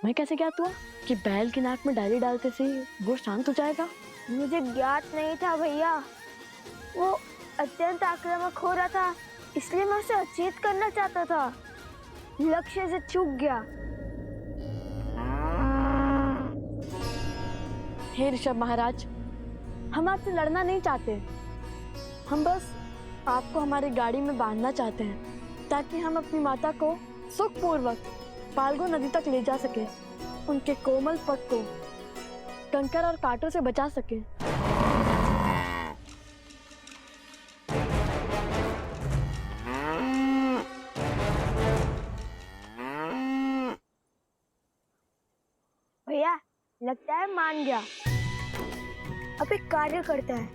मैं कैसे ज्ञात हुआ कि बैल की नाक में डाली डालते से वो शांत हो जाएगा? मुझे ज्ञात नहीं था भैया, वो अत्यंत आक्रामक हो रहा था, इसलिए मैं उसे अचेत करना चाहता था। लक्ष्य से चूक गया। हे ऋषभ महाराज, हम आपसे लड़ना नहीं चाहते। हम बस आपको हमारी गाड़ी में बांधना चाहते हैं ताकि हम अपनी माता को सुखपूर्वक फाल्गु नदी तक ले जा सके, उनके कोमल पग को कंकर और कांटों से बचा सके। भैया लगता है मान गया। अब एक कार्य करता है,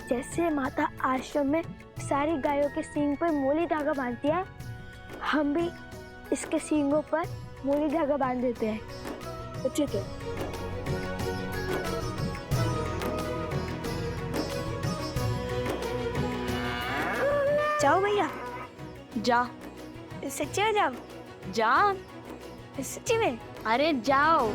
जैसे माता आश्रम में सारी गायों के सींग पर मोली धागा बांधती है, हम भी इसके सींगों पर मोली धागा बांध देते हैं। तो ठीक है। जाओ भैया। जा। सच्ची में जाओ? जा। सच्ची में? अरे जाओ।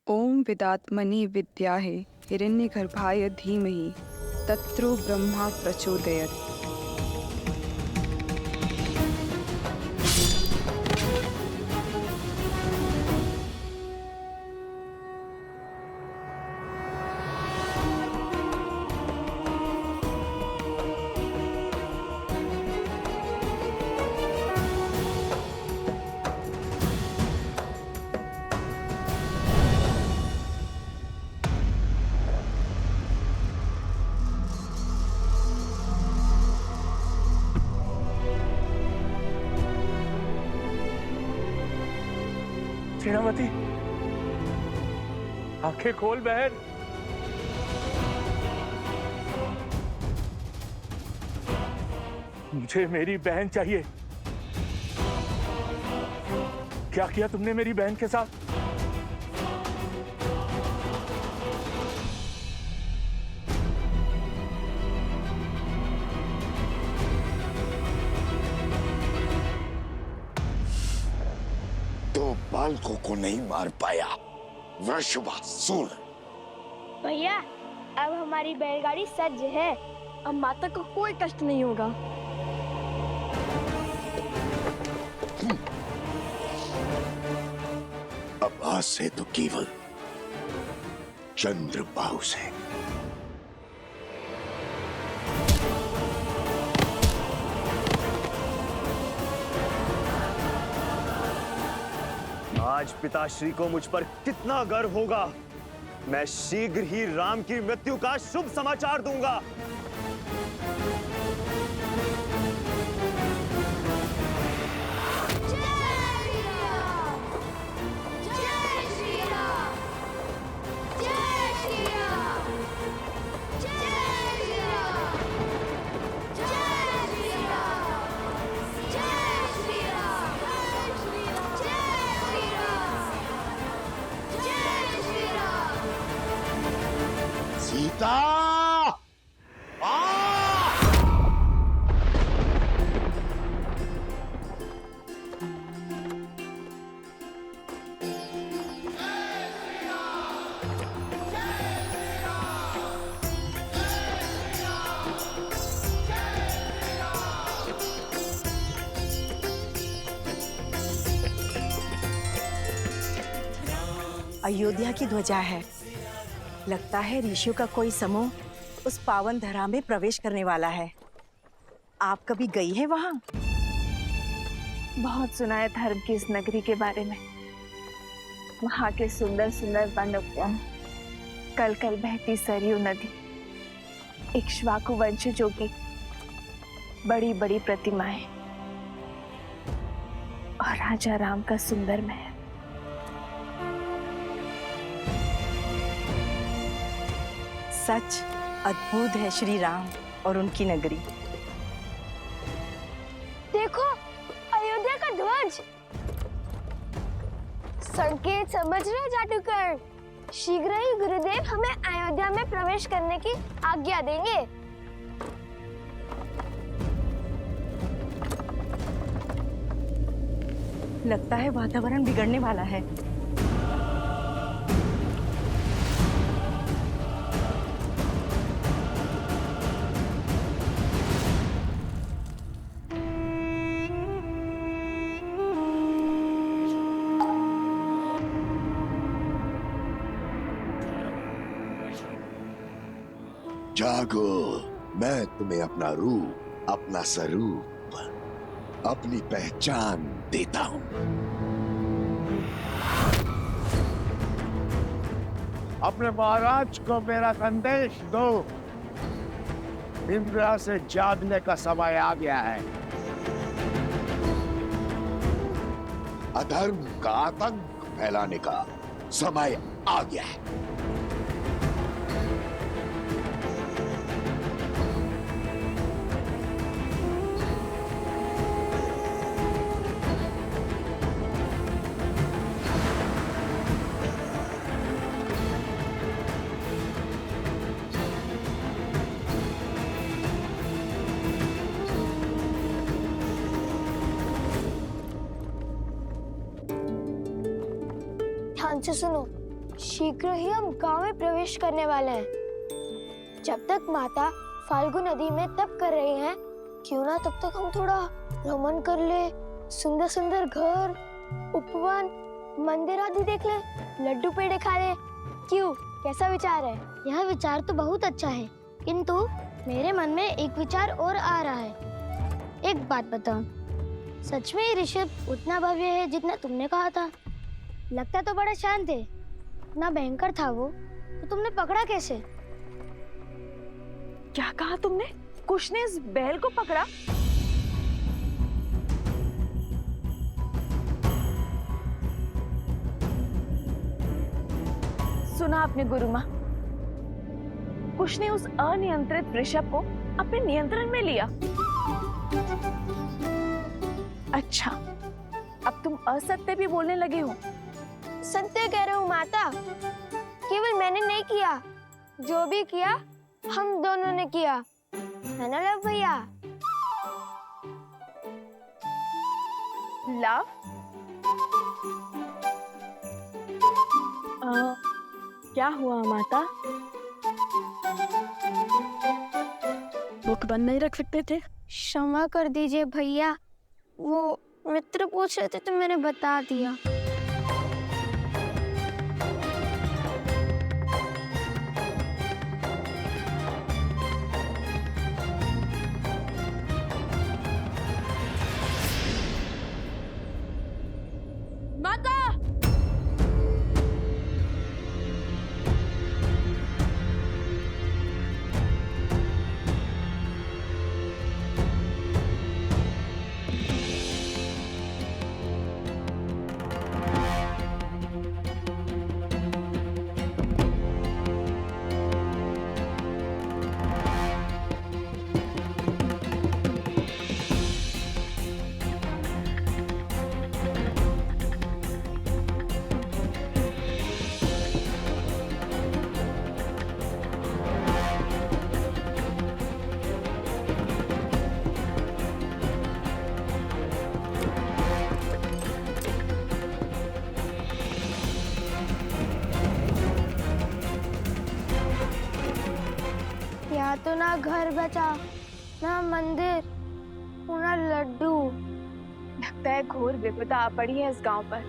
ओम विदात्मनि विद्याहे हिरण्यगर्भाय धीमहि तत्रो ब्रह्मा प्रचोदयात्। सेनापति, आंखें खोल बहन। मुझे मेरी बहन चाहिए। क्या किया तुमने मेरी बहन के साथ? बालकों को नहीं मार पाया वृषभासुर। भैया अब हमारी बैलगाड़ी सज्ज है, अब माता को कोई कष्ट नहीं होगा। अब आज से तो केवल चंद्रबाहु से। आज पिताश्री को मुझ पर कितना गर्व होगा। मैं शीघ्र ही राम की मृत्यु का शुभ समाचार दूंगा। सीता अयोध्या की ध्वजा है। लगता है ऋषियों का कोई समूह उस पावन धरा में प्रवेश करने वाला है। आप कभी गई है वहां? बहुत सुना है धर्म की इस नगरी के बारे में। वहां के सुंदर सुंदर वन उद्यान, कल कल बहती सरयू नदी, इक्ष्वाकु वंशजों की बड़ी बड़ी प्रतिमाएं और राजा राम का सुंदर महल। सच अद्भुत है श्री राम और उनकी नगरी। देखो, अयोध्या का ध्वज। संकेत समझ रहे जादूगर? शीघ्र ही गुरुदेव हमें अयोध्या में प्रवेश करने की आज्ञा देंगे। लगता है वातावरण बिगड़ने वाला है। जागो, मैं तुम्हें अपना रूप, अपना स्वरूप, अपनी पहचान देता हूं। अपने महाराज को मेरा संदेश दो। इंद्र से जागने का समय आ गया है। अधर्म का आतंक फैलाने का समय आ गया है। ध्यान से सुनो, शीघ्र ही हम गांव में प्रवेश करने वाले हैं। जब तक माता फाल्गु नदी में तप कर रही हैं, क्यों ना तब तक हम थोड़ा भ्रमण कर ले, सुंदर सुंदर घर, उपवन, मंदिर आदि देख ले, लड्डू पेड़े खा ले। क्यों, कैसा विचार है? यह विचार तो बहुत अच्छा है, किंतु मेरे मन में एक विचार और आ रहा है। एक बात बताओ, सच में ये ऋषभ उतना भव्य है जितना तुमने कहा था? लगता तो बड़ा शांत है, इतना भयंकर था वो, तो तुमने पकड़ा कैसे? क्या कहा तुमने? कुश ने इस बैल को पकड़ा? सुना आपने गुरु माँ, कुश ने उस अनियंत्रित वृषभ को अपने नियंत्रण में लिया। अच्छा, अब तुम असत्य भी बोलने लगे हो। सत्य कह रहे हो माता, केवल मैंने नहीं किया, जो भी किया हम दोनों ने किया, है ना लव भैया? लव? क्या हुआ माता? बुक बंद नहीं रख सकते थे? क्षमा कर दीजिए भैया, वो मित्र पूछ रहे थे तो मैंने बता दिया। माता! यहाँ तो ना घर बचा, ना मंदिर, ना लड्डू। लगता है घोर विपदा आ पड़ी है इस गांव पर।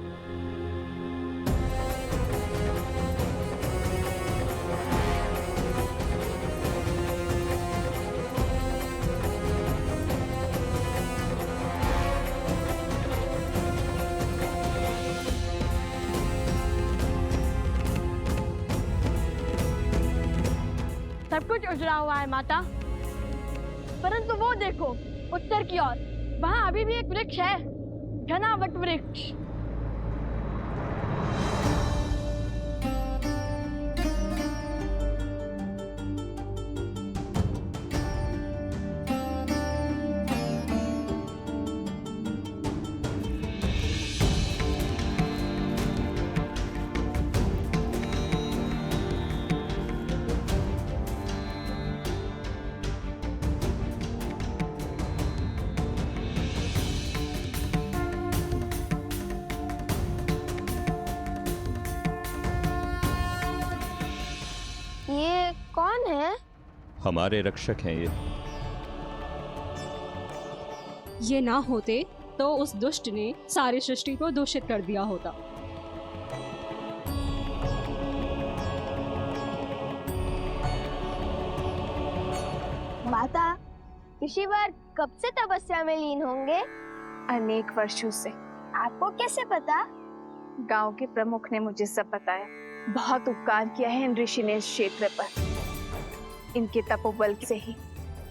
सब कुछ उजड़ा हुआ है माता, परंतु वो देखो उत्तर की ओर, वहाँ अभी भी एक वृक्ष है, घना वट वृक्ष। ये कौन है? हमारे रक्षक हैं ये ना होते तो उस दुष्ट ने सारी सृष्टि को दूषित कर दिया होता। माता, ऋषिवर कब से तपस्या में लीन होंगे? अनेक वर्षों से। आपको कैसे पता? गांव के प्रमुख ने मुझे सब बताया। बहुत उपकार किया है इन ऋषि ने इस क्षेत्र पर। इनके तपोबल से ही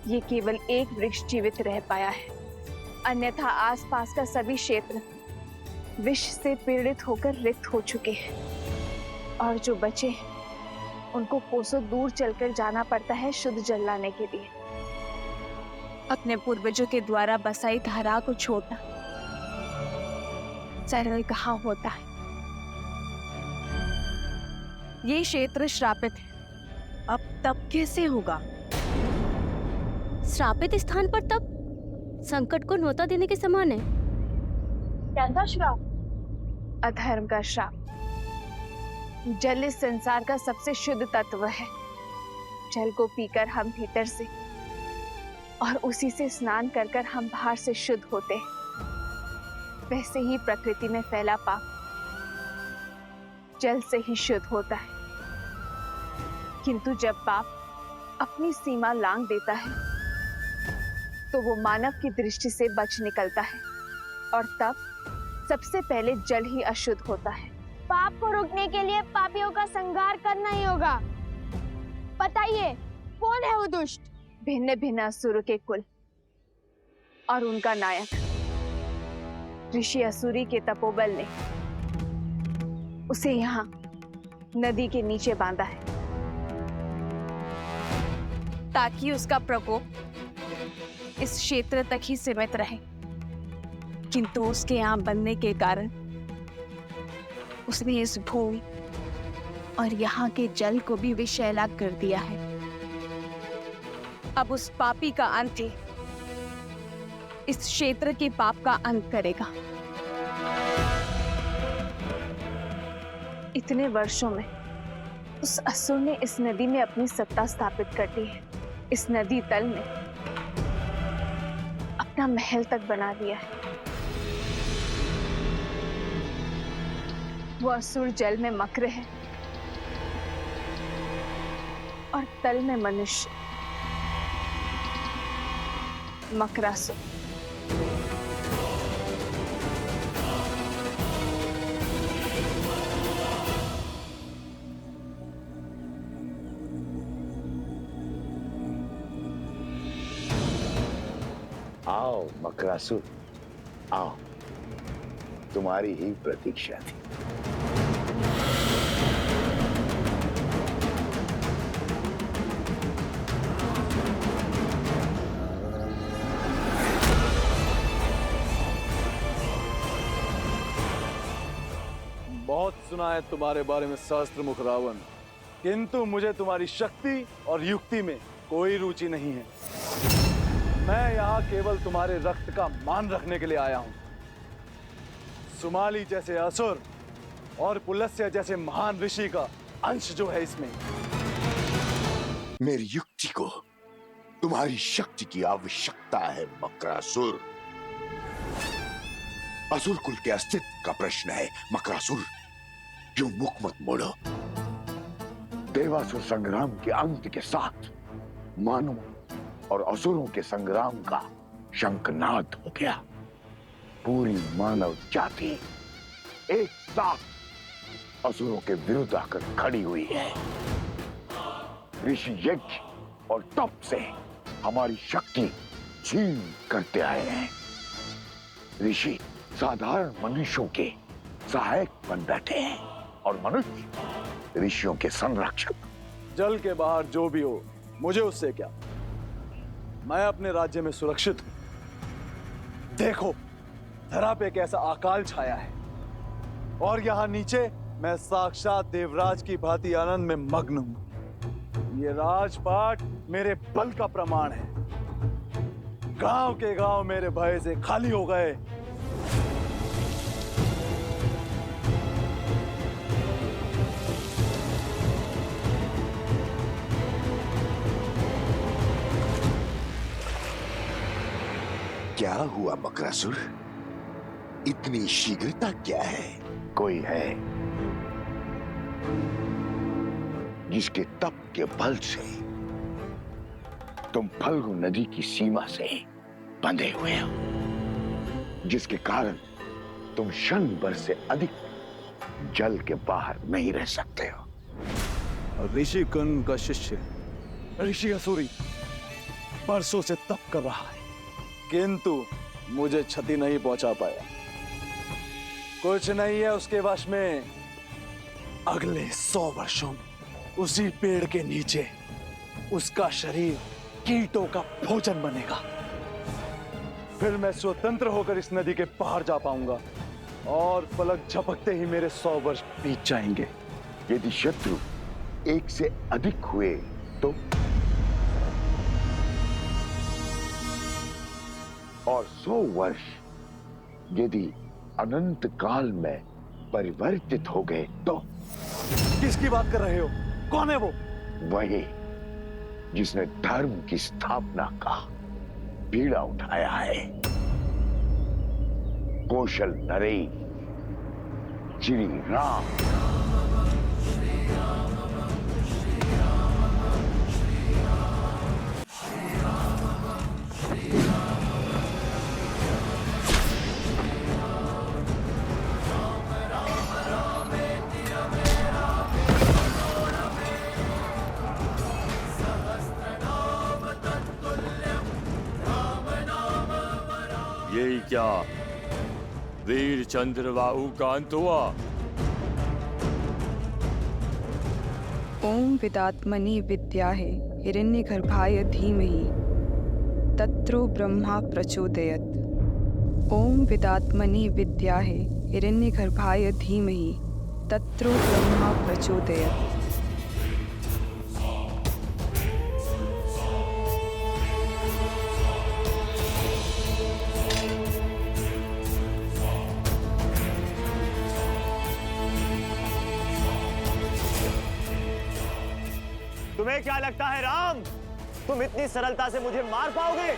ये केवल एक वृक्ष जीवित रह पाया है, अन्यथा आसपास का सभी क्षेत्र विष से पीड़ित होकर रिक्त हो चुके हैं और जो बचे हैं उनको कोसों दूर चलकर जाना पड़ता है शुद्ध जल लाने के लिए। अपने पूर्वजों के द्वारा बसाई धारा को छोड़ना सरल कहाँ होता है। ये क्षेत्र श्रापित है, अब तप कैसे होगा? श्रापित स्थान पर तब संकट को न्योता देने के समान है। क्या था श्राप? अधर्म का श्राप। जल इस संसार का सबसे शुद्ध तत्व है। जल को पीकर हम भीतर से और उसी से स्नान कर कर हम बाहर से शुद्ध होते हैं। वैसे ही प्रकृति में फैला पाप जल से ही शुद्ध होता है, किंतु जब पाप अपनी सीमा लांघ देता है तो वो मानव की दृष्टि से बच निकलता है और तब सबसे पहले जल ही अशुद्ध होता है। पाप को रोकने के लिए पापियों का संहार करना ही होगा। बताइए, कौन है वो दुष्ट? भिन्न भिन्न असुर के कुल और उनका नायक ऋषि असुरी के तपोबल ने उसे यहाँ नदी के नीचे बांधा है ताकि उसका प्रकोप इस क्षेत्र तक ही सीमित रहे, किंतु उसके यहाँ बनने के कारण उसने इस भूमि और यहाँ के जल को भी विषैला कर दिया है। अब उस पापी का अंत ही इस क्षेत्र के पाप का अंत करेगा। इतने वर्षों में उस असुर ने इस नदी में अपनी सत्ता स्थापित कर दी है। इस नदी तल में अपना महल तक बना दिया है। वो असुर जल में मक्र है और तल में मनुष्य मकरासुर। आओ मकरासुर, आओ, तुम्हारी ही प्रतीक्षा थी। बहुत सुना है तुम्हारे बारे में सहस्त्र मुख रावण, किंतु मुझे तुम्हारी शक्ति और युक्ति में कोई रुचि नहीं है। मैं यहाँ केवल तुम्हारे रक्त का मान रखने के लिए आया हूँ। सुमाली जैसे असुर और पुलस्त्य जैसे महान ऋषि का अंश जो है इसमें। मेरी युक्ति को तुम्हारी शक्ति की आवश्यकता है मकरासुर। असुर कुल के अस्तित्व का प्रश्न है मकरासुर। यूं मुख मत मोड़ो। देवासुर संग्राम के अंत के साथ मानवों और असुरों के संग्राम का शंखनाद हो गया। पूरी मानव जाति एक साथ असुरों के विरुद्ध आकर खड़ी हुई है। ऋषि यज्ञ और तप से हमारी शक्ति छीन करते आए हैं। ऋषि साधारण मनुष्यों के सहायक बन बैठे हैं और मनुष्य ऋषियों के संरक्षक। जल के बाहर जो भी हो, मुझे उससे क्या। मैं अपने राज्य में सुरक्षित हूं। देखो, धरा पे कैसा अकाल छाया है और यहां नीचे मैं साक्षात देवराज की भांति आनंद में मग्न हूं। ये राजपाट मेरे बल का प्रमाण है। गांव के गांव मेरे भय से खाली हो गए। क्या हुआ मकरासुर? इतनी शीघ्रता क्या है? कोई है जिसके तप के बल से तुम फल्गु नदी की सीमा से बंधे हुए हो, जिसके कारण तुम क्षण भर से अधिक जल के बाहर नहीं रह सकते हो। ऋषि गण का शिष्य ऋषि असुरी बरसों से तप कर रहा है, किंतु मुझे क्षति नहीं पहुंचा पाया। कुछ नहीं है उसके वश में। अगले 100 वर्षों में उसी पेड़ के नीचे उसका शरीर कीटों का भोजन बनेगा। फिर मैं स्वतंत्र होकर इस नदी के पार जा पाऊंगा और पलक झपकते ही मेरे 100 वर्ष बीत जाएंगे। यदि शत्रु एक से अधिक हुए तो, और 100 वर्ष यदि अनंत काल में परिवर्तित हो गए तो। किसकी बात कर रहे हो? कौन है वो? वही जिसने धर्म की स्थापना का बीड़ा उठाया है। कौशल नरेश श्री राम। यही क्या वीर चंद्रबाहु का अंत हुआ? ओम विदात्मनि विद्याहे हिरण्यगर्भाय धीमहि तत्रो ब्रह्मा प्रचोदयत्। ओम विदात्मनि विद्याहे हिरण्यगर्भाय धीमहि तत्रो ब्रह्मा प्रचोदयत्। तुम्हें क्या लगता है राम, तुम इतनी सरलता से मुझे मार पाओगे?